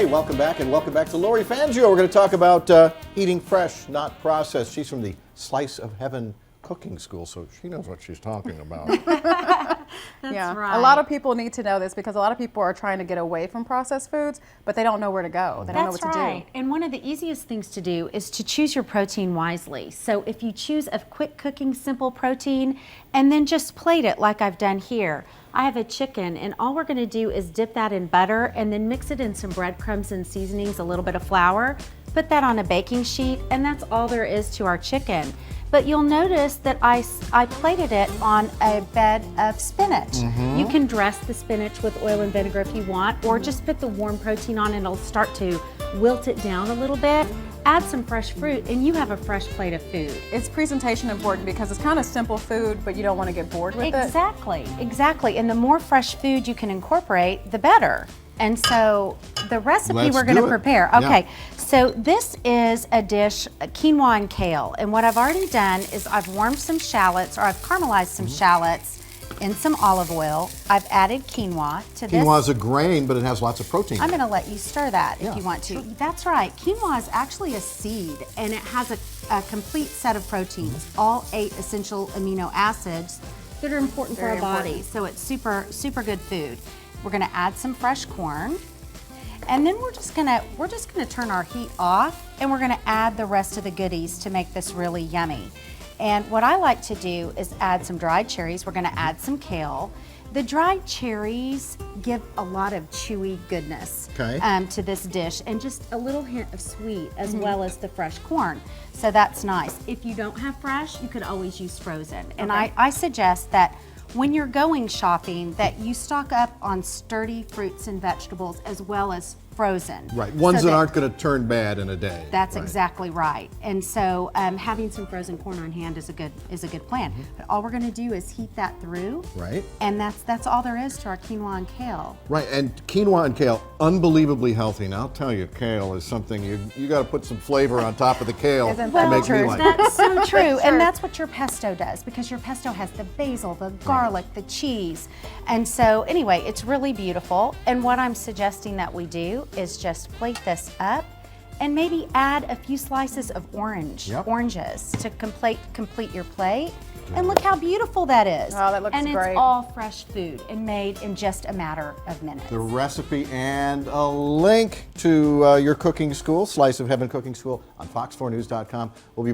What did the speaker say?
Hey, welcome back, and welcome back to Lorie Fangio. We're going to talk about eating fresh, not processed. She's from the Slice of Heaven cooking school, so she knows what she's talking about. That's right. A lot of people need to know this because a lot of people are trying to get away from processed foods, but they don't know where to go. They don't know what to do. And one of the easiest things to do is to choose your protein wisely. So if you choose a quick cooking, simple protein, and then just plate it like I've done here. I have a chicken, and all we're gonna do is dip that in butter and then mix it in some breadcrumbs and seasonings, a little bit of flour, put that on a baking sheet, and that's all there is to our chicken. But you'll notice that I plated it on a bed of spinach. You can dress the spinach with oil and vinegar if you want, or just put the warm protein on and it'll start to wilt it down a little bit. Add some fresh fruit and you have a fresh plate of food. Is presentation important because it's kind of simple food, but you don't want to get bored with it? Exactly. And the more fresh food you can incorporate, the better. And so the recipe we're going to prepare. Okay, so this is a dish, quinoa and kale. And what I've already done is I've warmed some shallots, or I've caramelized some shallots in some olive oil. I've added quinoa to this. Quinoa is a grain, but it has lots of protein. I'm going to let you stir that if you want to. That's right. Quinoa is actually a seed, and it has a complete set of proteins, all 8 essential amino acids that are important for our body. So it's super, super good food. We're gonna add some fresh corn, and then we're just gonna turn our heat off, and we're gonna add the rest of the goodies to make this really yummy. And what I like to do is add some dried cherries. We're gonna add some kale. The dried cherries give a lot of chewy goodness to this dish, and just a little hint of sweet as well as the fresh corn. So that's nice. If you don't have fresh, you could always use frozen. And I suggest that when you're going shopping, that you stock up on sturdy fruits and vegetables as well as frozen. Right, ones that aren't going to turn bad in a day. That's exactly right. And so having some frozen corn on hand is a good plan. But all we're going to do is heat that through. Right. And that's all there is to our quinoa and kale. Right, and quinoa and kale, unbelievably healthy. Now I'll tell you, kale is something you got to put some flavor on top of the kale to make me like. That's so true, and that's what your pesto does, because your pesto has the basil, the garlic, the cheese, and so anyway, it's really beautiful. And what I'm suggesting that we do is just plate this up and maybe add a few slices of oranges to complete your plate. And look how beautiful that is. Oh, that looks great. And it's all fresh food and made in just a matter of minutes. The recipe and a link to your cooking school, Slice of Heaven Cooking School, on fox4news.com. We'll be